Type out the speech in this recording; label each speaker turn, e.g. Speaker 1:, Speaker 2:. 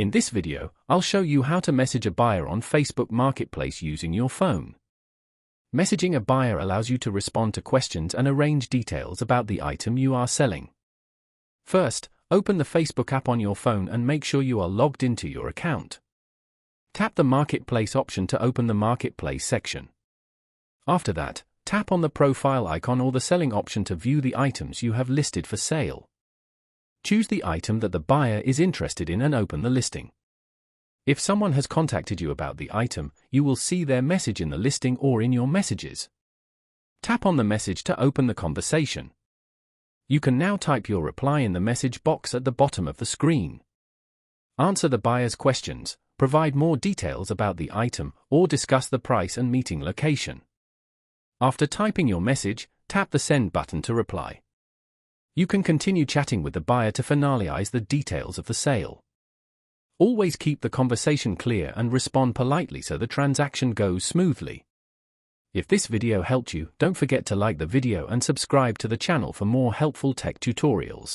Speaker 1: In this video, I'll show you how to message a buyer on Facebook Marketplace using your phone. Messaging a buyer allows you to respond to questions and arrange details about the item you are selling. First, open the Facebook app on your phone and make sure you are logged into your account. Tap the Marketplace option to open the Marketplace section. After that, tap on the profile icon or the selling option to view the items you have listed for sale. Choose the item that the buyer is interested in and open the listing. If someone has contacted you about the item, you will see their message in the listing or in your messages. Tap on the message to open the conversation. You can now type your reply in the message box at the bottom of the screen. Answer the buyer's questions, provide more details about the item, or discuss the price and meeting location. After typing your message, tap the send button to reply. You can continue chatting with the buyer to finalize the details of the sale. Always keep the conversation clear and respond politely so the transaction goes smoothly. If this video helped you, don't forget to like the video and subscribe to the channel for more helpful tech tutorials.